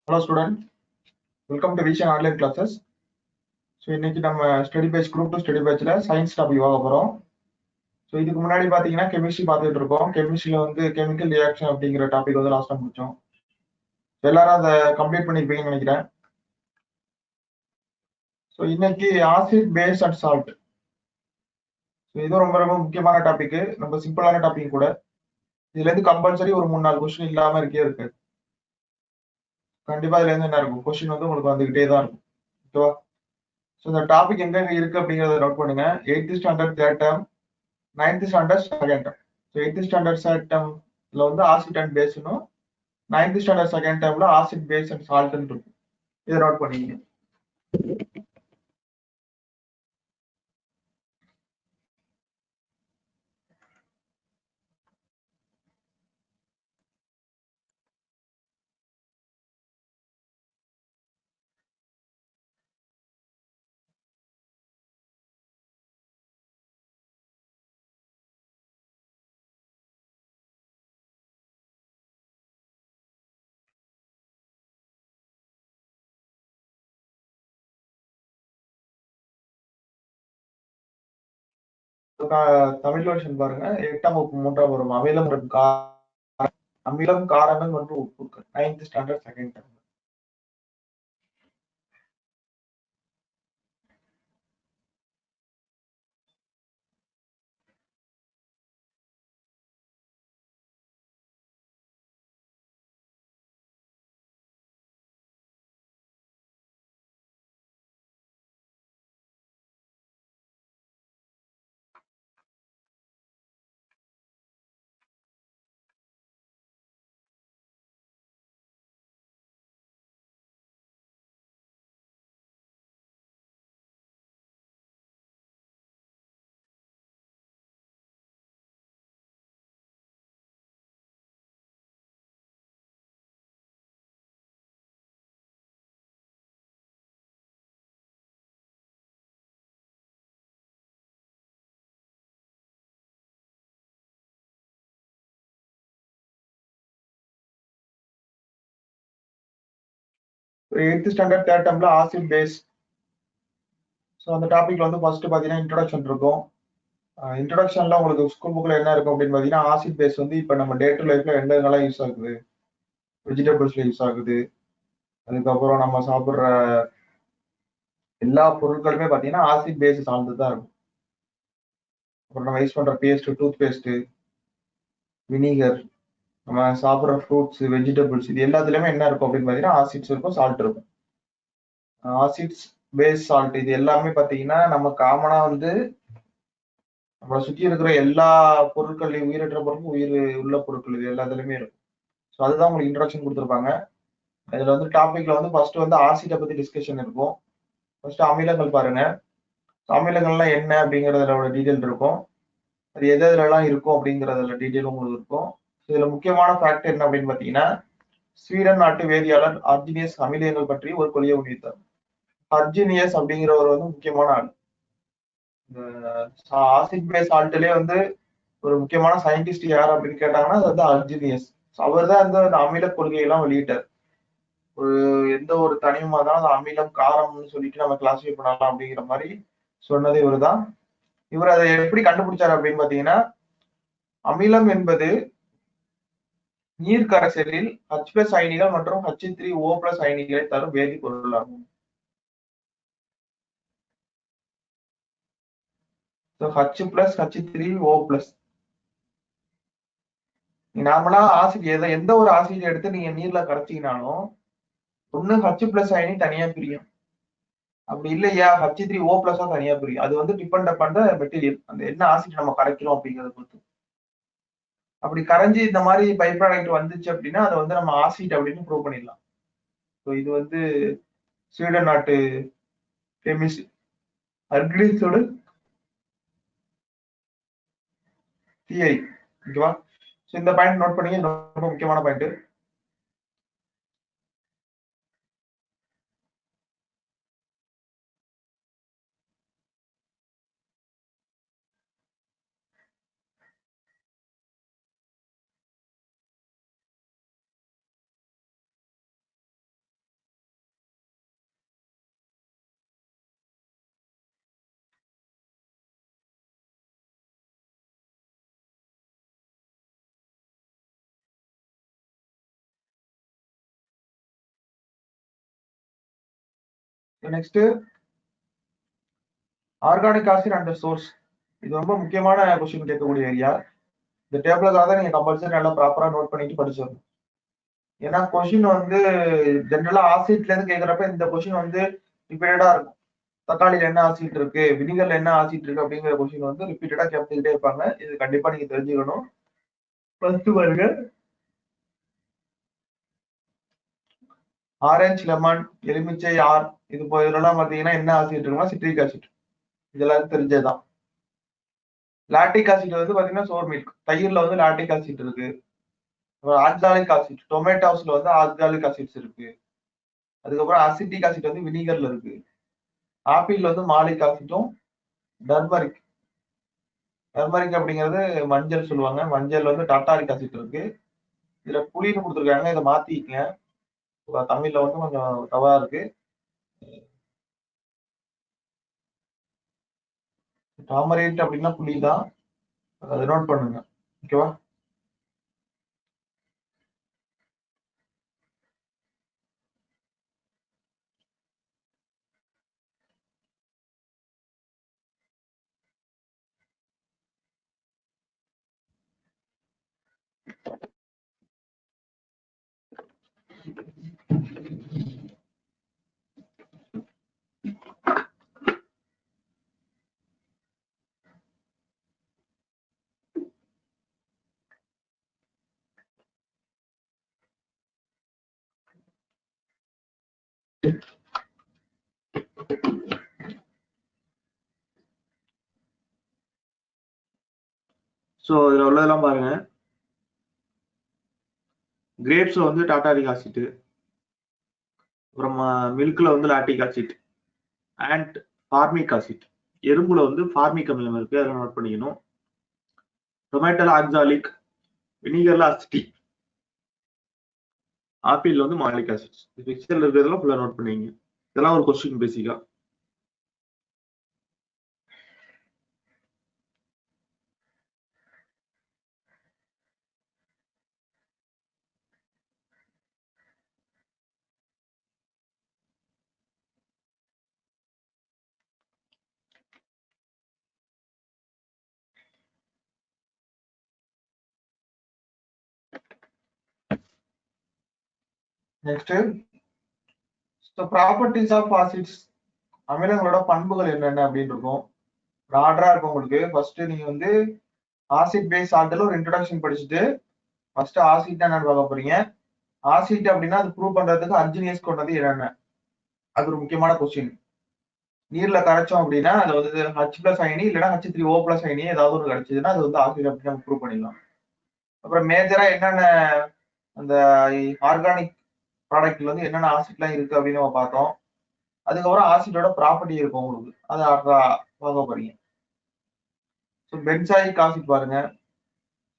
Hello student, welcome to Vision Online Classes. So இன்னைக்கு நம்ம study batch group 2 study பேட்ச்ல science topic பார்க்க போறோம். ஸோ இதுக்கு முன்னாடி பார்த்தீங்கன்னா கெமிஸ்ட்ரி பார்த்துட்டு இருக்கோம். கெமிஸ்ட்ரியில் வந்து கெமிக்கல் ரியாக்ஷன் அப்படிங்கிற டாபிக் வந்து லாஸ்ட்டாக முடிச்சோம். எல்லாரும் அதை கம்ப்ளீட் பண்ணியிருப்பீங்கன்னு நினைக்கிறேன். ஸோ இன்னைக்கு acid base and salt. So இது ரொம்ப ரொம்ப முக்கியமான டாபிக், ரொம்ப சிம்பிளான டாபிக் கூட. இதுலேருந்து கம்பல்சரி ஒரு 3-4 கொஸ்டின் இல்லாமல் இருக்கு. கண்டிப்பாக இதுலேருந்து என்ன இருக்கும், கொஸ்டின் வந்து உங்களுக்கு வந்துகிட்டே தான் இருக்கும். ஓகேவா? ஸோ இந்த டாபிக் எங்க இருக்கு அப்படிங்கிறத நோட் பண்ணுங்க. 8th standard third term, 9th standard second term. So 8th standard second டேர்ம்ல வந்து ஆசிட் அண்ட் பேஸ்னும், 9th ஸ்டாண்டர்ட் செகண்ட் டேர்ம்ல ஆசிட் பேஸ் அண்ட் சால்ட்னு இருக்கும். இதை நோட் பண்ணிக்கங்க. தமிழ் வருஷன் பாருங்க, 8ஆம் வகுப்பு 3ஆம் வரும் அமிலம் அமிலம் காரங்கள் மற்றும் உப்புக்கள், 9th standard second term. Eighth standard third டேர்ம்ல ஆசிட் பேஸ். ஸோ அந்த டாபிக்ல வந்து ஃபர்ஸ்ட் பார்த்தீங்கன்னா இன்ட்ரோடக்ஷன் இருக்கும். இன்ட்ரோடக்ஷன்ல உங்களுக்கு ஸ்கூல் புக்ல என்ன இருக்கும் அப்படின்னு பார்த்தீங்கன்னா, ஆசிட் பேஸ் வந்து இப்போ நம்ம டே டு லைஃப்ல எந்தெல்லாம் யூஸ் ஆகுது, வெஜிடபிள்ஸ்ல யூஸ் ஆகுது, அதுக்கப்புறம் நம்ம சாப்பிட்ற எல்லா பொருட்களுமே பார்த்தீங்கன்னா ஆசிட் பேஸ் சார்ந்து தான் இருக்கும். அப்புறம் நம்ம யூஸ் பண்ற பேஸ்ட், டூத் பேஸ்ட், வினிகர், நம்ம சாப்பிட்ற ஃப்ரூட்ஸ், வெஜிடபிள்ஸ், இது எல்லாத்துலயுமே என்ன இருக்கும் அப்படின்னு பார்த்தீங்கன்னா ஆசிட்ஸ் இருக்கும், சால்ட் இருக்கும். ஆசிட்ஸ் பேஸ் சால்ட் இது எல்லாமே பார்த்தீங்கன்னா நம்ம காமனா வந்து நம்மளை சுற்றி இருக்கிற எல்லா பொருட்கள்லையும், உயிரற்ற பொருட்கள், உயிர் உள்ள பொருட்கள், இது எல்லாத்துலயுமே இருக்கும். ஸோ அதுதான் உங்களுக்கு இன்ட்ரோடக்ஷன் கொடுத்துருப்பாங்க. இதுல வந்து டாபிக்ல வந்து ஃபர்ஸ்ட் வந்து ஆசிட்டை பத்தி டிஸ்கஷன் இருக்கும். ஃபர்ஸ்ட் அமிலங்கள் பாருங்க. அமிலங்கள்லாம் என்ன அப்படிங்கறதோட டீடைல் இருக்கும். அது எது எதுலலாம் இருக்கும் அப்படிங்கறதுல டீடைல் உங்களுக்கு இருக்கும். இதுல முக்கியமான ஃபேக்ட் என்ன அப்படின்னு பாத்தீங்கன்னா, ஸ்வீடன் நாட்டு வேதியாளர் அர்ஜினியஸ் அமிலங்கள் பற்றி ஒரு கொள்கையை முன்வைத்தார். அர்ஜினியஸ் அப்படிங்கிறவர் வந்து முக்கியமான ஆள். ஆசிட் பேஸ் சால்ட்லயே வந்து ஒரு முக்கியமான சயின்டிஸ்ட் யார் அப்படின்னு கேட்டாங்கன்னா அது வந்து அர்ஜினியஸ். அவர் தான் இந்த அமில கொள்கையெல்லாம் வெளியிட்டார். ஒரு எந்த ஒரு தனியுமா தான் அந்த அமிலம் காரம்னு சொல்லிட்டு நம்ம கிளாசிஃபை பண்ணலாம் அப்படிங்கிற மாதிரி சொன்னது இவர் தான். இவர் அதை எப்படி கண்டுபிடிச்சாரு அப்படின்னு பாத்தீங்கன்னா, அமிலம் என்பது நீர் கரைசலில் H+ அயனிகள் மற்றும் H3O+ அயனிகளை தரும் வேதிப்பொருள் ஆகும். H+, H3O+. நார்மலா ஆசிட் எந்த ஒரு ஆசிட் எடுத்து நீங்க நீர்ல கரைச்சீங்கனாலும் ஒண்ணு H+ அயனி தனியா பிரியும், அப்படி இல்லையா H3O+ தனியா பிரியும். அது வந்து டிபெண்ட் அப்பான் த மெட்டீரியல், அந்த என்ன ஆசிட் நம்ம கரைக்கிறோம் அப்படிங்கறத பொறுத்து. அப்படி கரைஞ்சி இந்த மாதிரி பை ப்ராடக்ட் வந்துச்சு அப்படின்னா அதை வந்து நம்ம ஆசிட் அப்படின்னு ப்ரூவ் பண்ணிடலாம். ஸோ இது வந்து ஸ்வீடன் நாட்டு கெமிஸ்ட் அர்கிலிஸோட தியரி. ஓகேவா? ஸோ இந்த பாயிண்ட் நோட் பண்ணி, ரொம்ப முக்கியமான point. Next organic acid and source. இது ரொம்ப முக்கியமான கொஸ்டின் கேட்கக்கூடிய ஏரியா. இந்த டேபிள தான் நீங்க கம்பல்சரி நல்லா ப்ராப்பரா நோட் பண்ணிட்டு படிச்சிடணும். ஏன்னா கொஸ்டின் வந்து ஜென்ரலா ஆசிட்ல இருந்து கேட்கறப்ப இந்த கொஸ்டின் வந்து ரிப்பீட்டடா இருக்கும். தக்காளியில என்ன ஆசிட் இருக்கு, வினிகர்ல என்ன ஆசிட் இருக்கு அப்படிங்கிற கொஸ்டின் வந்து ரிப்பீட்டடா கேட்டுக்கிட்டே இருப்பாங்க. இது கண்டிப்பா நீங்க தெரிஞ்சுக்கணும். ஃபர்ஸ்ட் பாருங்க, ஆரஞ்சு, லெமன், எலுமிச்சை, இது இதெல்லாம் பாத்தீங்கன்னா என்ன ஆசிட் இருக்குன்னா சிட்ரிக் ஆசிட். இதெல்லாம் தெரிஞ்சதுதான். லாக்டிக் ஆசிட் வந்து பாத்தீங்கன்னா சோர் மில்க், தயிர்ல வந்து லாக்டிக் ஆசிட் இருக்கு. ஆக்சாலிக் ஆசிட், டொமேட்டோஸ்ல வந்து ஆக்சாலிக் ஆசிட்ஸ் இருக்கு. அதுக்கப்புறம் அசிட்டிக் ஆசிட் வந்து வினிகர்ல இருக்கு. ஆப்பிள்ல வந்து மாலிக் ஆசிட்டும், டர்மரிக் டர்மரிக் அப்படிங்கிறது மஞ்சள் சொல்லுவாங்க. மஞ்சள் வந்து டாட்டாரிக் ஆசிட் இருக்கு. இதுல புளின்னு கொடுத்துருக்காங்க, இதை மாத்திக்கங்க. தமிழ்ல வந்து கொஞ்சம் தவறா இருக்கு. டாமரேட் அப்படின்னா புளி தான், அதை நோட் பண்ணுங்க. ஓகேவா? ஸோ இதுல உள்ளதெல்லாம் பாருங்க. கிரேப்ஸ்ல வந்து டாட்டாரிக் ஆசிட், அப்புறம் மில்க்ல வந்து lactic acid and formic acid. எறும்புல வந்து ஃபார்மிக் அமிலம் இருக்கு, அதை நோட் பண்ணிக்கணும். டொமேட்டோல ஆக்சாலிக், வினிகர்ல அசிட்டிக், ஆப்பிள்ல வந்து மாலிக் ஆசிட். மிக்சர்ல இருக்கிறதெல்லாம் ஃபுல்லா நோட் பண்ணிங்க. இதெல்லாம் ஒரு கொஸ்டின் பேசிக்கா. Next, properties of acids. அமிலங்களோட பண்புகள் என்னென்ன அப்படின்னு இருக்கும். ஆர்டரா இருக்கும் உங்களுக்கு. ஃபர்ஸ்ட் நீங்க வந்து ஆசிட் பேஸ் சால்ட்ல ஒரு இன்ட்ரோடக்ஷன் படிச்சுட்டு ஃபர்ஸ்ட் ஆசிட் என்னன்னு பார்க்க போறீங்க. ஆசிட் அப்படின்னா அது ப்ரூவ் பண்றதுக்கு அர்ஜினியஸ் கொண்டது என்னென்ன, அது ஒரு முக்கியமான கொஸ்டின். நீர்ல கரைச்சோம் அப்படின்னா அது வந்து H+ அயனி இல்லைன்னா H3O+ அயனி ஏதாவது ஒரு கிடைச்சதுன்னா அது வந்து ஆசிட் அப்படின்னு நம்ம ப்ரூவ் பண்ணிடலாம். அப்புறம் மேஜரா என்னென்ன அந்த ஆர்கானிக் ப்ராடக்ட்ல வந்து என்னென்ன ஆசிட்லாம் இருக்கு அப்படின்னு நம்ம பார்த்தோம். அதுக்கப்புறம் ஆசிட்டோட ப்ராப்பர்ட்டி இருக்கும் உங்களுக்கு, அதை பார்க்க போறீங்க. ஸோ பென்சாயிக் ஆசிட் பாருங்க,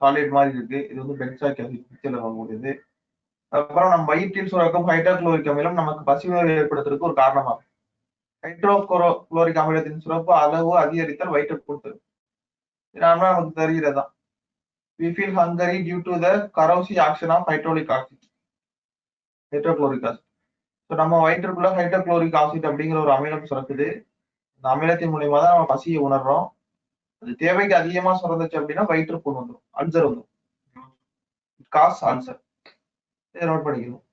சாலிட் மாதிரி இருக்கு. இது வந்து பென்சாயிக் ஆசிட் பிக்சர்ல வாங்கக்கூடியது. அப்புறம் நம்ம வயிற்றில் சுரக்கும் ஹைட்ரோகுளோரிக் அமிலம் நமக்கு பசியுணர்வு ஏற்படுத்துறதுக்கு ஒரு காரணமாகும். ஹைட்ரோகுளோரிக் அமிலத்தின் சுரப்பு அளவு அதிகரித்தல் வயிற்று கொடுத்துரும். நமக்கு தெரிகிறதா. We feel hungry due to the corrosive action of hydrochloric acid. Hydrochloric acid. So நம்ம வயிற்றுக்குள்ள ஹைட்ரோகுளோரிக் ஆசிட் அப்படிங்கிற ஒரு அமிலம் சுரக்குது. இந்த அமிலத்தின் மூலியமா தான் நம்ம பசியை உணர்றோம். அது தேவைக்கு அதிகமா சுரந்துச்சு அப்படின்னா வயிற்றுப்புண் வந்துடும், அல்சர் வந்துடும். Gas ulcer. இதை நோட் பண்ணிக்கணும்.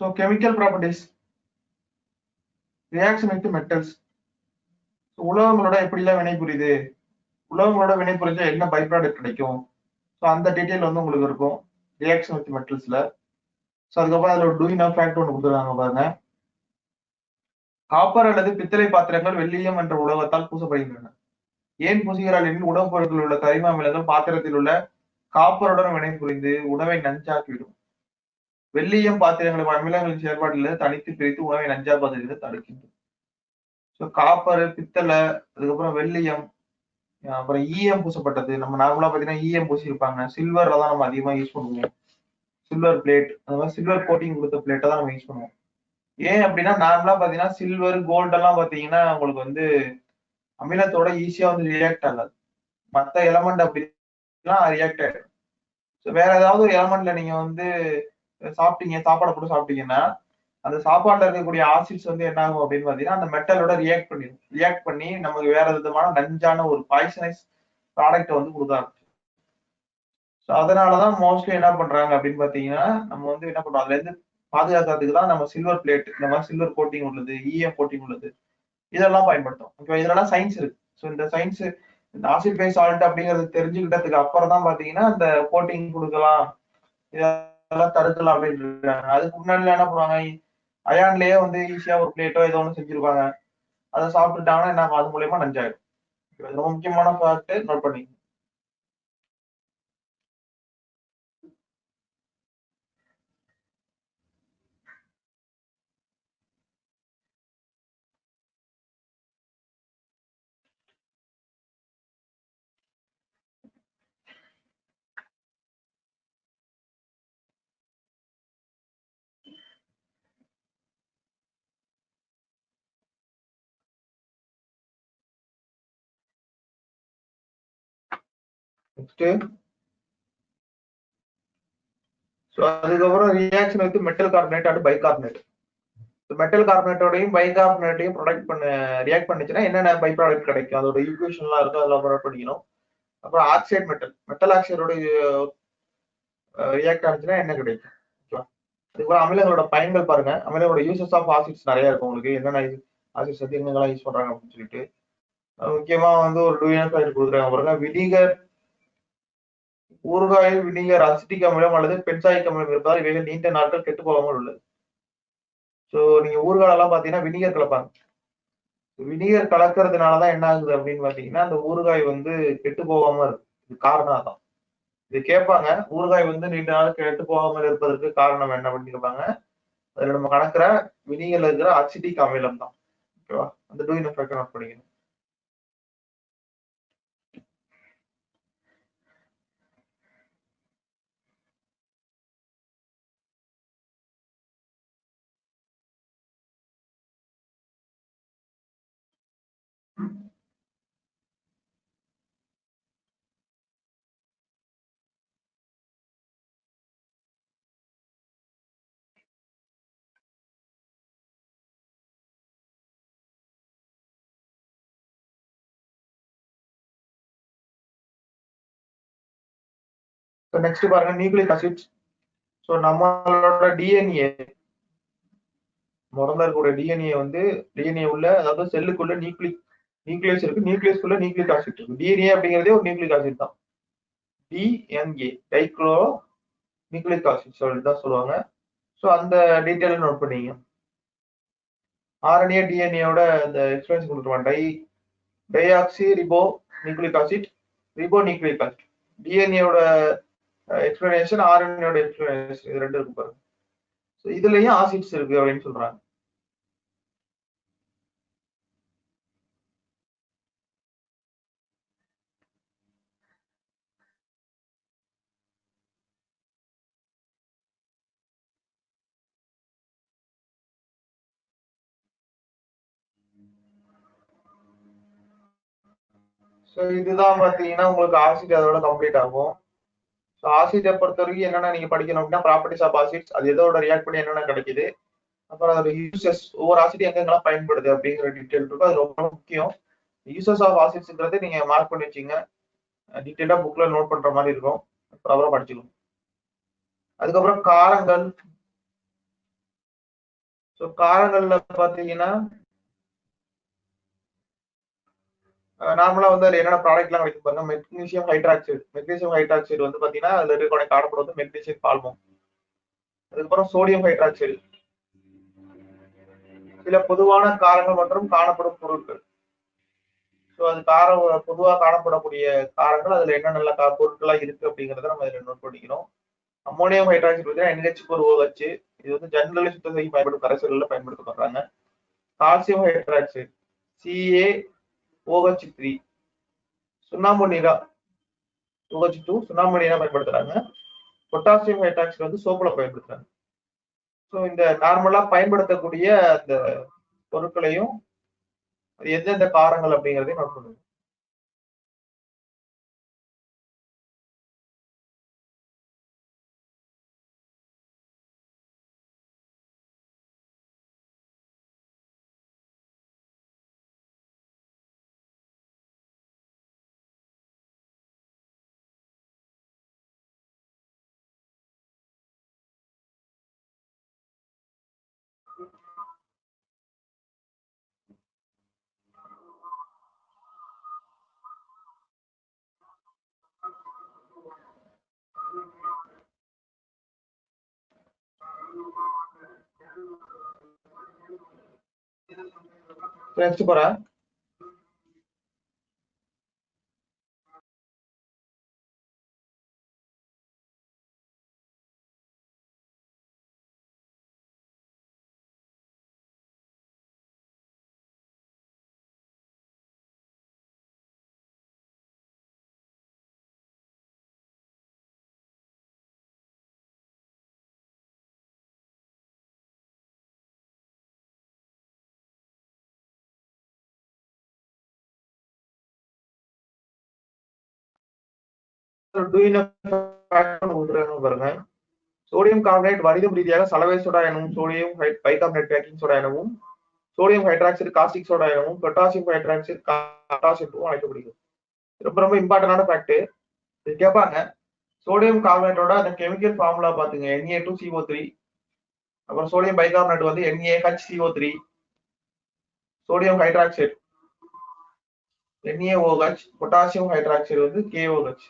So chemical properties, reaction with metals. உலோகங்களோட எப்படிலாம் வினை புரியுது, உலோகங்களோட வினை புரிஞ்சா என்ன பை ப்ராடக்ட் கிடைக்கும். ஸோ அந்த டீட்டெயில் வந்து உங்களுக்கு இருக்கும் ரியாக்ஷன் வித் மெட்டல்ஸ்ல. ஸோ அதுக்கப்புறம் அதில் ஒரு டூயிங் ஆஃப் ஃபேக்ட் ஒன்று கொடுத்துருக்காங்க பாருங்க. காப்பர் அல்லது பித்தளை பாத்திரங்கள் வெள்ளியம் என்ற உலோகத்தால் பூசப்படுகின்றன. ஏன் பூசுகிறார்கள் எனில் உணவுப் பொருட்களில் உள்ள கரிம அமிலங்கள் பாத்திரத்தில் உள்ள காப்பருடன் வினை புரிந்து உணவை நஞ்சாக்கிவிடும். வெள்ளியம் பாத்திரங்கள் அமிலங்களின் செயல்பாட்டிலிருந்து தனித்து பிரித்து உணவை நஞ்சாக்குவதிலிருந்து தடுக்கின்றது. ஸோ காப்பர், பித்தளை, அதுக்கப்புறம் வெள்ளியம், அப்புறம் ஈயம் பூசப்பட்டது. நம்ம நார்மலா பாத்தீங்கன்னா ஈயம் பூசியிருப்பாங்க. சில்வர்ல தான் நம்ம அதிகமா யூஸ் பண்ணுவோம். சில்வர் பிளேட், அந்த மாதிரி சில்வர் கோட்டிங் கொடுத்த பிளேட்டை தான் நம்ம யூஸ் பண்ணுவோம். ஏன் அப்படின்னா நார்மலா பாத்தீங்கன்னா சில்வர், கோல்டு எல்லாம் பாத்தீங்கன்னா உங்களுக்கு வந்து அமிலத்தோட ஈஸியா வந்து ரியாக்ட் ஆகாது. மத்த எலமெண்ட் அப்படின்னா ரியாக்ட் ஆயிடும். வேற ஏதாவது ஒரு எலமெண்ட்ல நீங்க வந்து சாப்பிட்டீங்க, சாப்பாடை போட்டு சாப்பிட்டீங்கன்னா அந்த சாப்பாடுல இருக்கக்கூடிய ஆசிட்ஸ் வந்து என்ன ஆகும் அப்படின்னு பாத்தீங்கன்னா அந்த மெட்டலோட ரியாக்ட் பண்ணிடும். ரியாக்ட் பண்ணி நமக்கு வேற விதமான நஞ்சான ஒரு பாய்சனைஸ் ப்ராடக்ட் வந்து கொடுக்க ஆரம்பிச்சிடும். ஸோ அதனாலதான் மோஸ்ட்லி என்ன பண்றாங்க அப்படின்னு பாத்தீங்கன்னா நம்ம வந்து என்ன பண்றோம், அதுல இருந்து பாதுகாக்கிறதுக்கு தான் நம்ம சில்வர் பிளேட், இந்த மாதிரி சில்வர் கோட்டிங் உள்ளது, ஈயம் கோட்டிங் உள்ளது, இதெல்லாம் பயன்படுத்தும். இப்போ இதெல்லாம் சயின்ஸ் இருக்கு. ஸோ இந்த சயின்ஸ், இந்த ஆசிட் பேஸ் சால்ட் அப்படிங்கிறது தெரிஞ்சுக்கிட்டதுக்கு அப்புறம் தான் பாத்தீங்கன்னா இந்த கோட்டிங் கொடுக்கலாம், இதெல்லாம் தடுக்கலாம் அப்படின்னு இருக்காங்க. அதுக்கு முன்னாடி என்ன பண்ணுவாங்க, அயான்லயே வந்து ஈஸியா ஒரு பிளேட்டோ ஏதோ ஒன்று செஞ்சிருப்பாங்க. அதை சாப்பிட்டுட்டாங்கன்னா என்ன, அது மூலியமா நஞ்சாயிடும். இது ரொம்ப முக்கியமான ஃபேக்ட், நோட் பண்ணி. நெக்ஸ்ட், ஸோ அதுக்கப்புறம் ரியாக்ஷன் வந்து metal carbonate and bicarbonate. Metal கார்பனேட்டோடையும் பைகார்பனேட்டையும் ப்ரொடக்ட் பண்ண ரியாக்ட் பண்ணுச்சுன்னா என்னென்ன பை ப்ராடக்ட் கிடைக்கும், அதோட ஈக்குவேஷன்லாம் இருக்கும், அதெல்லாம் ப்ரொடக்ட் பண்ணிக்கணும். அப்புறம் ஆக்சைடு மெட்டல், மெட்டல் ஆக்சைடோட ரியாக்ட் ஆனிச்சுன்னா என்ன கிடைக்கும். ஓகேவா. அதுக்கப்புறம் அமிலங்களோட பயன்கள் பாருங்க. அமிலங்களோட யூசஸ் ஆஃப் ஆசிட்ஸ் நிறைய இருக்கும் உங்களுக்கு, என்னென்ன ஆசிட்ஸ் வந்து எங்கெங்கெல்லாம் யூஸ் பண்றாங்க அப்படின்னு சொல்லிட்டு. முக்கியமா வந்து ஒரு டூயன் பாயிண்ட் கொடுக்குறாங்க பாருங்க. வினிகர், ஊறுகாயில் வினிகர், அசிட்டிக் அமிலம் அல்லது பென்சாயிக் அமிலம் இருப்பதால் இவைகள் நீண்ட நாட்கள் கெட்டு போகாமல் உள்ளது. ஸோ நீங்க ஊறுகாய் எல்லாம் பாத்தீங்கன்னா வினிகர் கலப்பாங்க. வினிகர் கலக்கிறதுனாலதான் என்ன ஆகுது அப்படின்னு பாத்தீங்கன்னா அந்த ஊறுகாய் வந்து கெட்டு போகாம இருக்கு. இது காரணம் அதான். இது கேட்பாங்க, ஊறுகாய் வந்து நீண்ட நாள் கெட்டு போகாமல் இருப்பதற்கு காரணம் என்ன அப்படின்னு கேட்பாங்க. அதுல நம்ம கணக்குற வினிகர்ல இருக்கிற அசிட்டிக் அமிலம் தான். ஓகேவா. அந்த டூயின் எஃபெக்ட் நோட் பண்ணிக்கணும். நெக்ஸ்ட் பாருங்க, நியூக்ளிக் அசிட்ஸ். ஸோ நம்மளோட டிஎன்ஏ, உடம்புல இருக்கக்கூடிய டிஎன்ஏ வந்து, டிஎன்ஏ உள்ள, அதாவது செல்லுக்குள்ள நியூக்ளியஸ் இருக்கு, நியூக்ளியஸ்க்குள்ள நியூக்ளிக் ஆசிட் இருக்கு. டிஎன்ஏ அப்படிங்கிறதே ஒரு நியூக்ளிக் ஆசிட் தான். டிஎன்ஏ, டைக்ளோ நியூக்ளிக் ஆசிட் தான் சொல்லுவாங்க. ஸோ அந்த டீட்டெயில் நோட் பண்ணிங்க. ஆர்என்ஏ டிஎன்ஏவோட அந்த எக்ஸ்பிரன்ஸ் கொடுத்துருவாங்க. Deoxy ribo nucleic acid, ribo nucleic acid. டிஎன்ஏவோட எக்ஸ்பிளனேஷன், ஆர்என்ஏவோட எக்ஸ்பிளனேஷன், இது ரெண்டு இருக்கு பாருங்க. ஸோ இதுலயும் ஆசிட்ஸ் இருக்கு அப்படின்னு சொல்றாங்க. ஸோ இதுதான் பாத்தீங்கன்னா உங்களுக்கு ஆசிட் அதோட கம்ப்ளீட் ஆகும். ஸோ ஆசிட்டை பொறுத்த வரைக்கும் என்னென்ன நீங்க படிக்கணும் அப்படின்னா ப்ராப்பர்ட்டிஸ் ஆஃப் ஆசிட்ஸ், அது எதோட ரியாக்ட் பண்ணி என்னென்ன கிடைக்குது, அப்புறம் அதோட யூசஸ், ஒவ்வொரு ஆசிட் எங்கெங்கெல்லாம் பயன்படுது அப்படிங்கிற டீட்டெயில் இருக்கும். அது ரொம்ப முக்கியம். யூசஸ் ஆஃப் ஆசிட்ஸ்ங்கிறது நீங்க மார்க் பண்ணி வச்சுங்க, டீட்டெயிலா புக்ல நோட் பண்ற மாதிரி இருக்கும், ப்ராப்பரா படிச்சுக்கணும். அதுக்கப்புறம் காரங்கள். ஸோ காரங்கள்ல பாத்தீங்கன்னா நார்மலா வந்து அதுல என்னென்ன ப்ராடக்ட்லாம் கிடைக்கும் பாருங்க. மெக்னீசியம் ஹைட்ராக்சைடு, மெக்னீசியம் ஹைட்ராக்சைடு வந்து பாத்தீங்கன்னா அதுல இருக்கக்கூடிய காணப்படும் வந்து மெக்னீசியம் பால்மம். அதுக்கப்புறம் சோடியம் ஹைட்ராக்சைடு, சில பொதுவான காரங்கள் மற்றும் காணப்படும் பொருட்கள். ஸோ அது காரம், பொதுவாக காணப்படக்கூடிய காரங்கள், அதுல என்ன நல்ல பொருட்கள்லாம் இருக்கு அப்படிங்கிறத நம்ம இதுல நோட் பண்ணிக்கணும். அம்மோனியம் ஹைட்ராக்சைடு பார்த்தீங்கன்னா NH4OH, இது வந்து ஜெனரலி சுத்தம் செய்ய பயன்படும் கரைசல்ல பயன்படுத்தப்படுறாங்க. கால்சியம் ஹைட்ராக்சைடு, CaOH3 சுண்ணாம்பு நீரா OH2 சுண்ணாம்பு நீரா பயன்படுத்துறாங்க. பொட்டாசியம் ஹைட்ராக்சைடு வந்து சோப்புல பயன்படுத்துறாங்க. ஸோ இந்த நார்மலா பயன்படுத்தக்கூடிய அந்த பொருட்களையும் அது எந்தெந்த காரங்கள் அப்படிங்கிறதையும் நோட் பண்ணுங்க. நெக்ஸ்ட் போறேன். பாருங்க. சோடியம் கார்பனேட் வணிகம் ரீதியாக சலவை சோடா எனவும், சோடியம் பைகார்பனேட் பேக்கிங் சோடா எனவும், சோடியம் ஹைட்ராக்சைடு காஸ்டிக் சோடா எனவும், பொட்டாசியம் ஹைட்ராக்சைடு காட்டாசிட்டும் அழைக்கப்படுகிறது. ரொம்ப ரொம்ப இம்பார்ட்டன்டான ஃபேக்ட். இது கேட்பாங்க. சோடியம் கார்பனேட்டோட அந்த கெமிக்கல் ஃபார்முலா பாத்துங்க. Na2CO3. அப்புறம் சோடியம் பைகார்பனேட் வந்து NaHCO3. Sodium hydroxide NaOH. Potassium hydroxide வந்து KOH.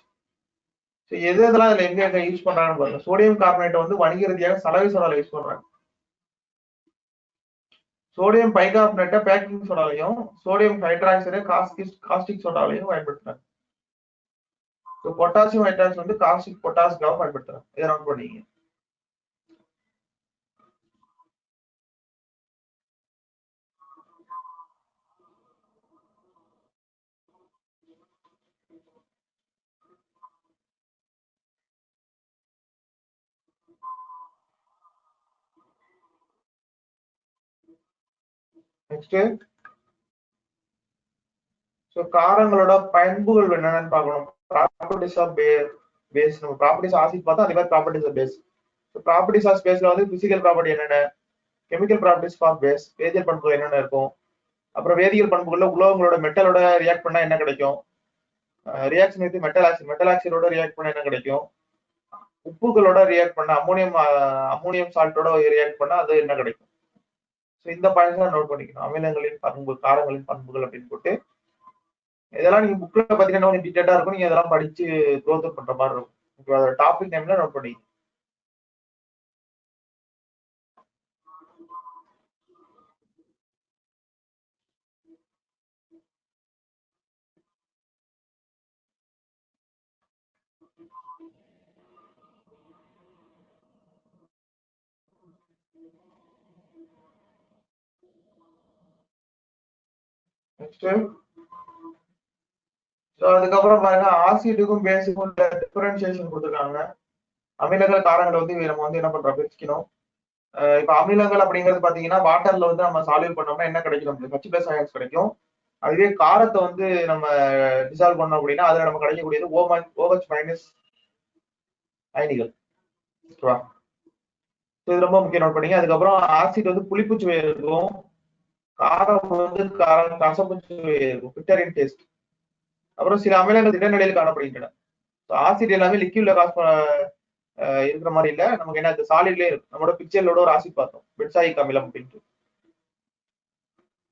எது எதெல்லாம் இதுல எங்க யூஸ் பண்றாங்கன்னு பாருங்க. சோடியம் கார்பனேட் வந்து வணிக ரீதியாக சலவை சோடால யூஸ் பண்றாங்க. சோடியம் பைகார்பனேட்டை பேக்கிங் சோடாலையும், சோடியம் ஹைட்ராக்சைடு காஸ்டிக் சோடாலையும் பயன்படுத்துறாங்க. பொட்டாசியம் ஹைட்ராக்சைடு வந்து காஸ்டிக் பொட்டாஸ்க்காக பயன்படுத்துறாங்க. இதை நோட் பண்ணீங்க. நெக்ஸ்ட் காரங்களோட பண்புகள் என்னென்னு பார்க்கணும். Properties of base. நம்ம ப்ராப்பர்ட்டிஸ் ஆசிட் பார்த்தா அதே மாதிரி properties of base. Properties of பேஸ்ல வந்து பிசிக்கல் ப்ராப்பர்ட்டி என்னென்ன, கெமிக்கல் ப்ராப்பர்ட்டிஸ் ஆஃப் பேஸ், வேதியியல் பண்புகள் என்னென்ன இருக்கும். அப்புறம் வேதியியல் பண்புகள்ல உலோகங்களோட மெட்டலோட ரியாக்ட் பண்ணா என்ன கிடைக்கும், ரியாக்ஷன் வித் மெட்டல் ஆக்சைடோட ரியாக்ட் பண்ணா என்ன கிடைக்கும், உப்புகளோட ரியாக்ட் பண்ணா அம்மோனியம் சால்ட்டோட ரியாக்ட் பண்ணா அது என்ன கிடைக்கும். ஸோ இந்த பாயிண்ட்ஸ் நோட் பண்ணிக்கணும். அமிலங்களின் பண்பு, காரங்களின் பண்புகள் அப்படின்னு போட்டு இதெல்லாம் நீங்க புக்ல பாத்தீங்கன்னா டீடைலா இருக்கும். நீங்க இதெல்லாம் படிச்சு க்ரோத் பண்ற மாதிரி இருக்கும். அதோட டாபிக் நேம்ல நோட் பண்ணி. நெக்ஸ்ட் அதுக்கப்புறம் பாருங்க, ஆசிட்டுக்கும் பேஸுக்கும் டிஃபரன்சியேஷன் கொடுத்துருக்காங்க. அமிலங்கள் காரங்களை வந்து நம்ம வந்து என்ன பண்றோம், பிரிச்சுக்கணும். இப்ப அமிலங்கள் அப்படிங்கிறது பாத்தீங்கன்னா வாட்டர்ல வந்து நம்ம சால்வ் பண்ணோம்னா என்ன கிடைக்கும், நமக்கு H+ அயன்ஸ் கிடைக்கும். அதுவே காரத்தை வந்து நம்ம டிசால்வ் பண்ணோம் அப்படின்னா அதுல நம்ம கிடைக்கக்கூடியது OH- அயனிகள். ஓகேவா? இது ரொம்ப முக்கியம், நோட் பண்ணீங்க. அதுக்கப்புறம் ஆசிட் வந்து புளிப்பு சுவை இருக்கும், காரம் வந்து கசப்பு சுவை இருக்கும், பிட்டர் இன் டேஸ்ட். அப்புறம் சில அமிலங்கள் இடைநிலையில் காணப்படுகின்றன. ஆசிட் எல்லாமே லிக்யூட்ல இருக்கிற மாதிரி இல்ல, நமக்கு என்ன சாலிட்லயே இருக்கு. நம்மளோட பிக்சர்லோட ஒரு ஆசிட் பார்த்தோம், பென்சாயிக் அமிலம் அப்படின்ட்டு.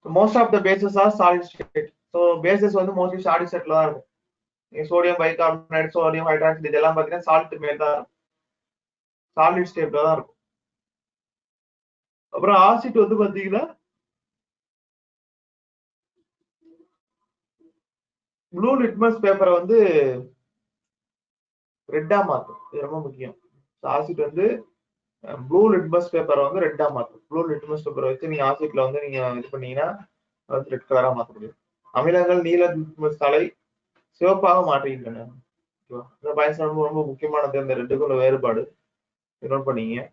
Most of the bases are solid state. So bases வந்து மோஸ்ட்லி சாலிட் ஸ்டேட்ல தான் இருக்கும். சோடியம் பைகார்பனேட், சோடியம் ஹைட்ராக்சைடு இதெல்லாம் பாத்தீங்கன்னா சால்ட் மேல் தான் இருக்கும், சாலிட் ஸ்டேட்ல தான் இருக்கும். அப்புறம் ஆசிட் வந்து பாத்தீங்கன்னா ப்ளூ லிட்மஸ் பேப்பரை வந்து ரெட்டா மாத்தும். இது ரொம்ப முக்கியம். ஆசிட் வந்து ப்ளூ லிட்மஸ் பேப்பரை வந்து ரெட்டா மாத்தும். ப்ளூ லிட்மஸ் பேப்பரை வச்சு நீங்க ஆசிட்ல வந்து நீங்க இது பண்ணீங்கன்னா அதாவது ரெட் கலரா மாத்த முடியும். அமிலங்கள் நீல தலை சிவப்பாக மாற்றுகின்றன. இந்த பாயிண்ட்ஸ் ரொம்ப ரொம்ப முக்கியமானது. இந்த ரெண்டுக்கும் உள்ள வேறுபாடு நோட் பண்ணீங்க.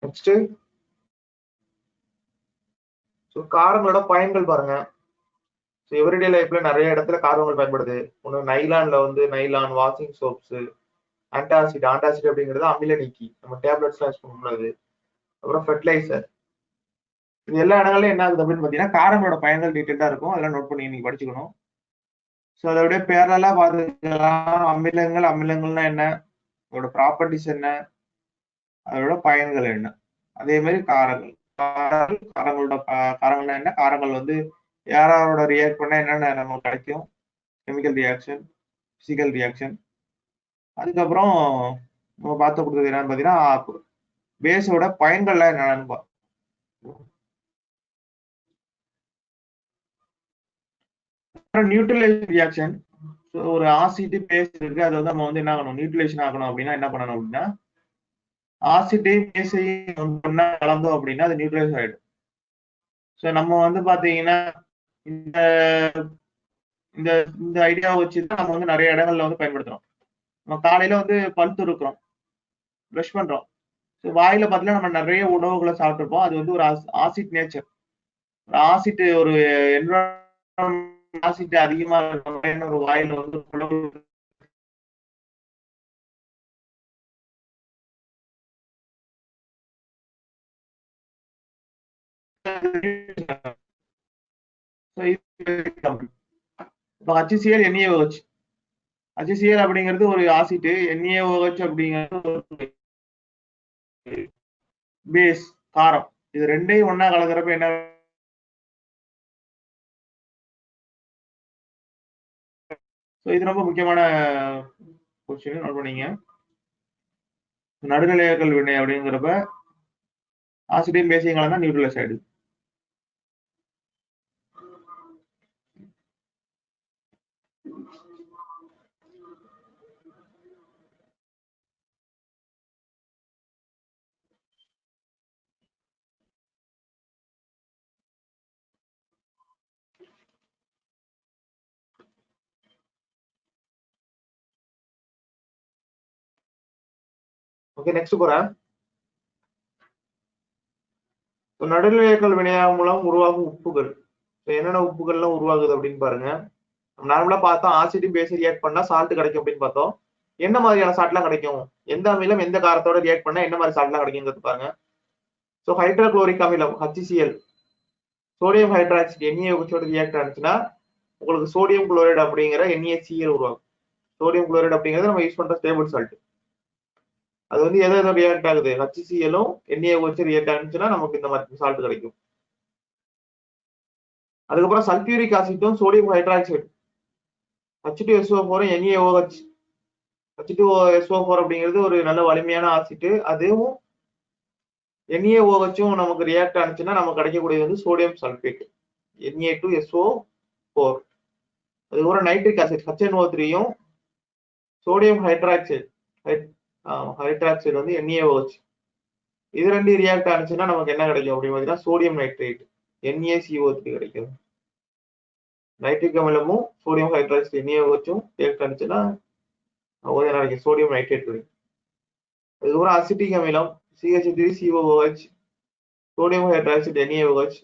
நெக்ஸ்ட் காரங்களோட பயன்கள் பாருங்க. எவ்ரிடே லைஃப்ல நிறைய இடத்துல காரங்கள் பயன்படுது. ஒன்று நைலான்ல வந்து nylon, washing soaps, antacid. Antacid அப்படிங்கிறது அமில நீக்கி, நம்ம டேப்லெட்ஸ்லாம் யூஸ் பண்ண முடியாது. அப்புறம் ஃபெர்டிலைசர். இது எல்லா இடங்கள்லயும் என்ன ஆகுது அப்படின்னு பார்த்தீங்கன்னா காரங்களோட பயன்கள் டீட்டெயிலாக இருக்கும். அதெல்லாம் நோட் பண்ணி நீங்க படிச்சுக்கணும். ஸோ அதோடைய பேரலா பார்த்துக்கலாம். அமிலங்கள், அமிலங்கள்னா என்ன, அதோட ப்ராப்பர்ட்டிஸ் என்ன, அதோட பயன்கள் என்ன. அதே மாதிரி காரங்கள், காரங்களோட காரங்கள்னா என்ன, காரங்கள் வந்து யாரோட ரியாக்ட் பண்ணா என்னென்ன நமக்கு கிடைக்கும், கெமிக்கல் ரியாக்ஷன், பிசிக்கல் ரியாக்ஷன். அதுக்கப்புறம் நம்ம பார்த்து கொடுத்தது என்னன்னு பார்த்தீங்கன்னா பேஸோட பயன்கள்லாம் என்னென்னு பார்ப்போம். Neutralise reaction. ஒரு ஆசிட் பேஸ் இருக்கு, அது வந்து நம்ம வந்து என்ன ஆகணும், நியூட்ரலைசேஷன் ஆகணும் அப்படின்னா என்ன பண்ணணும் அப்படின்னா ஆசிட்டையும் பேஸையும் ஒண்ணா கலந்தோம் அப்படின்னா அது நியூட்ரலைஸ் ஆயிடும். ஸோ நம்ம வந்து பாத்தீங்கன்னா இந்த இந்த இந்த ஐடியாவை வச்சு தான் நம்ம வந்து நிறைய இடங்கள்ல வந்து பயன்படுத்துறோம். நம்ம காலையில வந்து பல் துருக்குறோம், ப்ரஷ் பண்றோம். ஸோ வாயில பார்த்தீங்கன்னா நம்ம நிறைய உணவுகளை சாப்பிட்டுருப்போம். அது வந்து ஒரு ஆசிட் நேச்சர். ஆசிட் ஒரு ஆசிட் அதிகமா இருக்கிற ஒரு வாயில வந்து உணவு HCl NaOH. HCl அப்படிங்கிறது ஒரு ஆசிட், NaOH அப்படிங்கிறது ஒரு பேஸ், காரம். இது ரெண்டையும் ஒண்ணா கலக்கிறப்ப என்ன, இது ரொம்ப முக்கியமான கொஸ்டின், நோட் பண்ணீங்க. நடுநிலையாக்கல் வினை அப்படிங்கிறப்ப ஆசிடையும் பேசியும் கலந்தா நியூட்ரலைஸ் ஆயிடுது. ஓகே, நெக்ஸ்ட் போறேன். நடுநிலையாக்கல் வினையாகும் மூலம் உருவாகும் உப்புகள். என்னென்ன உப்புகள்லாம் உருவாகுது அப்படின்னு பாருங்க. நார்மலா பார்த்தா ஆசிடும் பேஸும் ரியாக்ட் பண்ணா சால்ட் கிடைக்கும் அப்படின்னு பார்த்தோம். என்ன மாதிரியான சால்ட்லாம் கிடைக்கும், எந்த அமிலம் எந்த காரத்தோட ரியாக்ட் பண்ணா என்ன மாதிரி சால்ட்லாம் கிடைக்குங்கிறது பாருங்க. ஸோ ஹைட்ரோகுளோரிக் அமிலம் HCl, sodium hydroxide NaOH react ஆனிச்சுன்னா உங்களுக்கு சோடியம் குளோரைடு அப்படிங்கிற NaCl உருவாகும். சோடியம் குளோரைடு அப்படிங்கிறது நம்ம யூஸ் பண்ற ஸ்டேபிள் சால்ட். அது வந்து எதோ ரியாக்ட் ஆகுது, HClலும் NaOH ரியாக்ட் ஆனிச்சுன்னா நமக்கு இந்த மாதிரி சால்ட் கிடைக்கும். அதுக்கப்புறம் சல்பியூரிக் ஆசிட்டும் sodium hydroxide H2SO4 NaOH. H2SO4 அப்படிங்கிறது ஒரு நல்ல வலிமையான ஆசிட். அதுவும் NaOH நமக்கு ரியாக்ட் ஆனிச்சுன்னா நமக்கு கிடைக்கக்கூடியது வந்து சோடியம் சல்பேட் Na2SO4. அதுக்கப்புறம் நைட்ரிக் ஆசிட் HNO3யும் சோடியம் ஹைட்ராக்சைடு ஹைட்ராக்சைடு வந்து NaOH. இது ரெண்டு ரியாக்ட் ஆனிச்சுன்னா நமக்கு என்ன கிடைக்கும் அப்படின்னு பார்த்தீங்கன்னா சோடியம் நைட்ரேட் NaCO3 கிடைக்கும். நைட்ரிக் அமிலமும் சோடியம் ஹைட்ராக்சைடு NaOHம் ரியாக்ட் ஆனிச்சுன்னா என்ன கிடைக்கும், சோடியம் நைட்ரேட் கிடைக்கும். அதுக்கப்புறம் அசிட்டிக் அமிலம் CH3COOH, சோடியம் ஹைட்ராக்சைடு NaOH.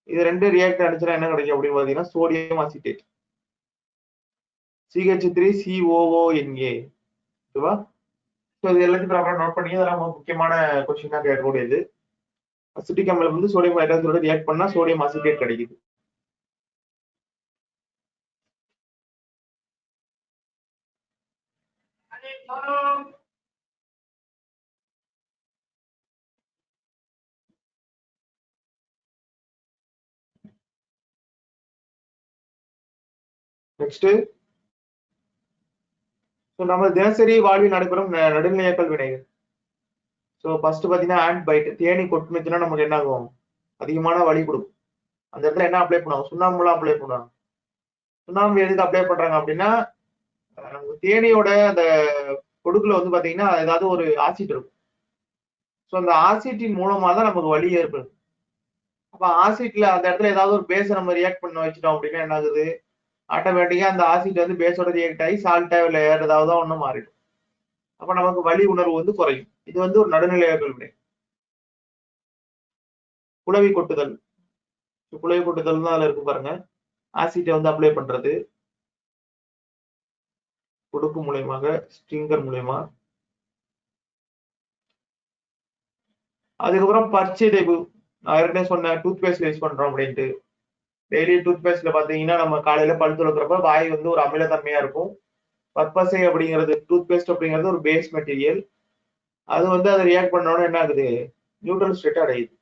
இது ரெண்டு ரியாக்ட் ஆனிச்சுன்னா என்ன கிடைக்கும் அப்படின்னு பார்த்தீங்கன்னா சோடியம் அசிட்டேட் CH3COONA. ஓகேவா? ஸோ இது எல்லாத்தையும் ப்ராப்பரா நோட் பண்ணி அதெல்லாம் முக்கியமான கொஸ்டினா கேட்கக்கூடியது. அசிட்டிக் அமிலம் வந்து சோடியம் ஹைட்ராக்சைடோட ரியாக்ட் பண்ணா சோடியம் அசிட்டேட் கிடைக்குது. நெக்ஸ்ட் ஸோ நம்ம தினசரி வாழ்வில் நடைபெறும் நடுநிலையாக்கல் வினைகள். ஸோ ஃபர்ஸ்ட் பார்த்தீங்கன்னா ஆண்ட் பைட், தேனி கொட்டுனுச்சுன்னா நமக்கு என்ன ஆகும், அதிகமான வலி கொடுக்கும். அந்த இடத்துல என்ன அப்ளை பண்ணுவாங்க, சுண்ணாம்புலாம் அப்ளை பண்ணுவாங்க. சுண்ணாம்பு எதுக்கு அப்ளை பண்றாங்க அப்படின்னா, தேனியோட அந்த கொடுக்குல வந்து பாத்தீங்கன்னா ஏதாவது ஒரு ஆசிட் இருக்கும். ஸோ அந்த ஆசிட்டின் மூலமா தான் நமக்கு வலி ஏற்படுது. அப்ப ஆசிட்ல அந்த இடத்துல ஏதாவது ஒரு பேஸை நம்ம ரியாக்ட் பண்ண வச்சுட்டோம் அப்படின்னா என்ன ஆகுது, ஆட்டோமேட்டிக்கா அந்த ஆசிட் வந்து பேஸோட ரியாக்ட் ஆகி சால்ட்டா இல்ல வேற ஏதாவது ஒண்ணு மாறிடும். அப்ப நமக்கு வலி உணர்வு வந்து குறையும். இது வந்து ஒரு நடுநிலையாக்கல் வினை. குளவி கொட்டுதல், குளவி கொட்டுதல் தான் அதுல இருக்கு பாருங்க. ஆசிட்டை வந்து அப்ளை பண்றது கொடுக்கு மூலியமாக, ஸ்டிங்கர் மூலியமா. அதுக்கப்புறம் பற்சிதைவு, நான் ஏற்கனவே சொன்னேன் டூத் பேஸ்ட் யூஸ் பண்றோம் அப்படின்ட்டு. டெய்லி டூத் பேஸ்ட்ல பாத்தீங்கன்னா நம்ம காலையில பல் துலக்கிறப்ப வாய் வந்து ஒரு அமிலத்தன்மையா இருக்கும். பற்பசை அப்படிங்கிறது, டூத் பேஸ்ட் அப்படிங்கிறது ஒரு பேஸ் மெட்டீரியல். அது வந்து அதை ரியாக்ட் பண்ணோட என்ன ஆகுது, நியூட்ரல் ஸ்டேட் அடையுது.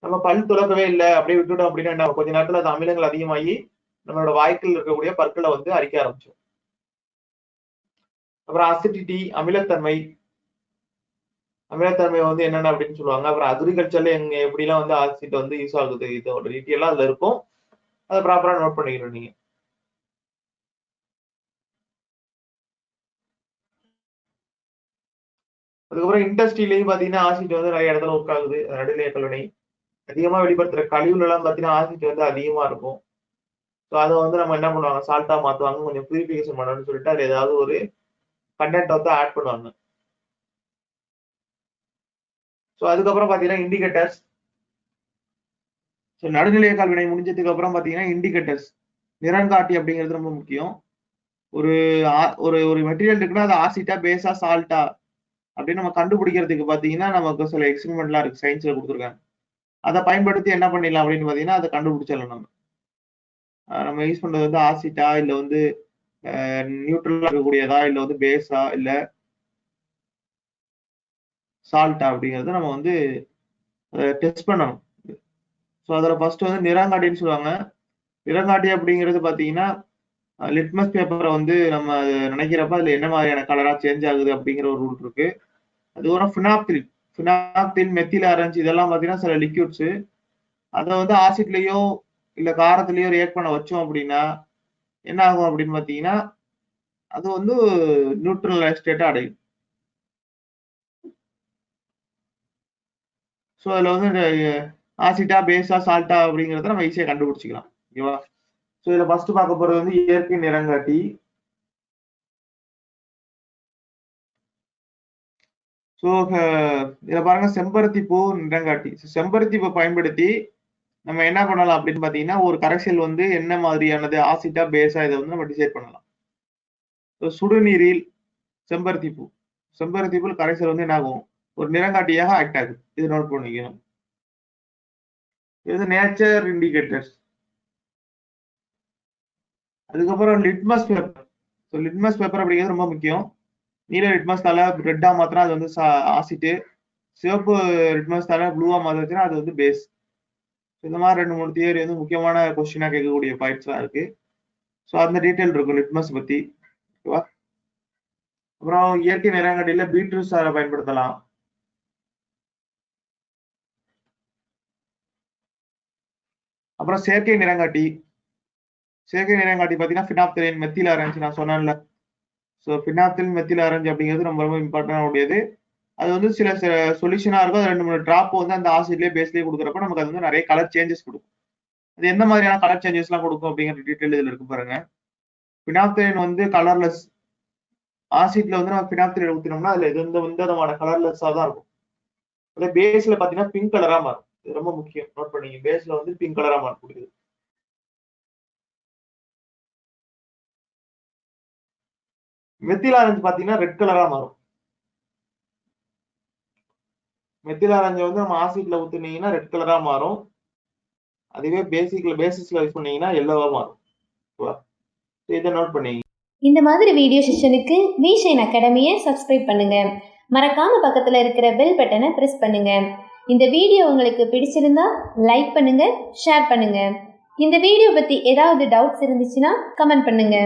நம்ம பல் துலக்கவே இல்லை அப்படியே விட்டுட்டோம் அப்படின்னா என்ன, கொஞ்ச நேரத்துல அந்த அமிலங்கள் அதிகமாகி நம்மளோட வாய்க்குள் இருக்கக்கூடிய பற்களை வந்து அரிக்க ஆரம்பிச்சோம். அப்புறம் அசிடிட்டி, அமிலத்தன்மை. அமிலத்தன்மை வந்து என்னென்ன அப்படின்னு சொல்லுவாங்க. அப்புறம் அக்ரிகல்ச்சர்ல எப்படிலாம் வந்து ஆசிட் வந்து யூஸ் ஆகுது, இதோட டீட்டெயிலாம் அதுல இருக்கும். அதை ப்ராப்பரா நோட் பண்ணிக்கணும் நீங்க. அதுக்கப்புறம் இண்டஸ்ட்ரியிலையும் பாத்தீங்கன்னா ஆசிட் வந்து நிறைய இடத்துல ஒர்க் ஆகுது. நடுநிலையாக்கல் வினை அதிகமா வெளிப்படுத்துற கழிவுல எல்லாம் பாத்தீங்கன்னா ஆசிட் வந்து அதிகமா இருக்கும். ஸோ அதை வந்து நம்ம என்ன பண்ணுவாங்க, சால்ட்டா மாத்துவாங்க, கொஞ்சம் பியூரிஃபிகேஷன் பண்ணணும்னு சொல்லிட்டு அதுல ஏதாவது ஒரு கண்டென்ட் வந்து ஆட் பண்ணுவாங்க. ஸோ அதுக்கப்புறம் பாத்தீங்கன்னா இண்டிகேட்டர்ஸ். ஸோ நடுநிலையாக்கல் வினை முடிஞ்சதுக்கு அப்புறம் பாத்தீங்கன்னா இண்டிகேட்டர்ஸ், நிறங்காட்டி அப்படிங்கிறது ரொம்ப முக்கியம். ஒரு ஒரு ஒரு மெட்டீரியல் இருக்குன்னா அது ஆசிட்டா, பேஸா, சால்ட்டா அப்படின்னு நம்ம கண்டுபிடிக்கிறதுக்கு பாத்தீங்கன்னா நமக்கு சில எக்ஸ்பெரிமெண்ட்லாம் இருக்கு, சயின்ஸ்ல கொடுத்துருக்காங்க. அதை பயன்படுத்தி என்ன பண்ணிடலாம் அப்படின்னு பாத்தீங்கன்னா அதை கண்டுபிடிச்சிடலாம். நம்ம யூஸ் பண்றது வந்து ஆசிட்டா, இல்ல வந்து நியூட்ரலா இருக்கக்கூடியதா, இல்ல வந்து பேஸா, இல்ல சால்ட்டா அப்படிங்கறத நம்ம வந்து டெஸ்ட் பண்ணணும். ஸோ அதில் ஃபர்ஸ்ட் வந்து நிறங்காட்டின்னு சொல்லுவாங்க. நிறங்காட்டி அப்படிங்கிறது பார்த்தீங்கன்னா, லிட்மஸ் பேப்பரை வந்து நம்ம நினைக்கிறப்ப அதில் என்ன மாதிரியான கலரா சேஞ்ச் ஆகுது அப்படிங்கிற ஒரு ரூல் இருக்கு. அதுக்கப்புறம் ஃபினாப்தில், மெத்தில் ஆரஞ்சு இதெல்லாம் பார்த்தீங்கன்னா சில லிக்யூட்ஸ். அதை வந்து ஆசிட்லயோ இல்ல காரத்திலயோ ரியாக்ட் பண்ண வச்சோம் அப்படின்னா என்ன ஆகும் அப்படின்னு பார்த்தீங்கன்னா, அது வந்து நியூட்ரல் ஸ்டேட்டை அடையும். ஸோ அதில் வந்து ஆசிட்டா, பேஸா, சால்ட்டா அப்படிங்கிறத நம்ம ஈஸியாக கண்டுபிடிச்சிக்கலாம். ஓகேவா? ஸோ இதில் ஃபர்ஸ்ட் பார்க்க போறது வந்து இயற்கை நிறங்காட்டி. ஸோ இதில் பாருங்க, செம்பருத்தி பூ நிறங்காட்டி. செம்பருத்தி பூ பயன்படுத்தி நம்ம என்ன பண்ணலாம் அப்படின்னு பார்த்தீங்கன்னா, ஒரு கரைசல் வந்து என்ன மாதிரியானது, ஆசிட்டா, பேஸா, இதை வந்து நம்ம டிசைட் பண்ணலாம். சுடுநீரில் செம்பருத்தி பூ, செம்பருத்தி பூ கரைசல் வந்து என்ன ஆகும், ஒரு நிறங்காட்டியாக ஆக்ட் ஆகுது. இது நோட் பண்ணிக்கணும். இது நேச்சர் இண்டிகேட்டர்ஸ். அதுக்கப்புறம் litmus paper. So litmus paper அப்படிங்கிறது ரொம்ப முக்கியம். நீல லிட்மஸ் தாளை ரெட்டா மாத்தினா அது வந்து ஆசிட்டு, சிவப்பு லிட்மஸ் தாளை ப்ளூவா மாத்தினா அது வந்து பேஸ். இந்த மாதிரி 2-3 தியரி வந்து முக்கியமான கொஸ்டினா கேட்கக்கூடிய பாயிண்ட்ஸ்லாம் இருக்கு. ஸோ அந்த டீட்டெயில் இருக்கும் லிட்மஸ் பத்தி. ஓகேவா? அப்புறம் இயற்கை நிறங்காட்டியில பீட்ரூட் சாறை பயன்படுத்தலாம். அப்புறம் செயற்கை நிறங்காட்டி. செயற்கை நிறங்காட்டி பார்த்தீங்கன்னா ஃபினாப்தலின், மெத்தில் ஆரஞ்சு நான் சொன்னேன்ல. ஸோ ஃபினாப்தலின், மெத்தில் ஆரஞ்சு அப்படிங்கிறது ரொம்ப ரொம்ப இம்பார்ட்டன்டான உடையது. அது வந்து சில சொல்யூஷனா இருக்கும். அது 2-3 டிராப் வந்து அந்த ஆசிட்லயே பேஸ்லயே கொடுக்குறப்ப நமக்கு அது வந்து நிறைய கலர் சேஞ்சஸ் கொடுக்கும். அது எந்த மாதிரியான கலர் சேஞ்சஸ் எல்லாம் கொடுக்கும் அப்படிங்கிற டீட்டெயில் இதுல இருக்கு பாருங்க. பினாப்தலின் வந்து கலர்லெஸ். ஆசிட்ல வந்து நம்ம பினாப்தலின் ஊத்தினோம்னா அதுல எந்த விதமான கலர்லெஸ்ஸா தான் இருக்கும். அதே பேஸ்ல பாத்தீங்கன்னா பிங்க் கலரா மாறும். இது ரொம்ப முக்கியம், நோட் பண்ணீங்க. பேஸ்ல வந்து பிங்க் கலரா மாறக்கூடியது. மெத்தில் ஆரஞ்சு பாத்தீங்கன்னா ரெட் கலரா மாறும். மெத்தில் ஆரஞ்சு வந்து நம்ம ஆசிட்ல ஊத்துனீங்கன்னா ரெட் கலரா மாறும். அதுவே பேசிஸ்ல யூஸ் பண்ணீங்கன்னா எல்லோவா மாறும். இதை நோட் பண்ணீங்க. இந்த மாதிரி வீடியோ செஷனுக்கு மீஷைன் அகாடமியை சப்ஸ்கிரைப் பண்ணுங்க. மறக்காம பக்கத்துல இருக்கிற பெல் பட்டனை பிரஸ் பண்ணுங்க. இந்த வீடியோ உங்களுக்கு பிடிச்சிருந்தா லைக் பண்ணுங்க, ஷேர் பண்ணுங்க. இந்த வீடியோ பத்தி ஏதாவது டவுட்ஸ் இருந்துச்சுன்னா கமெண்ட் பண்ணுங்க.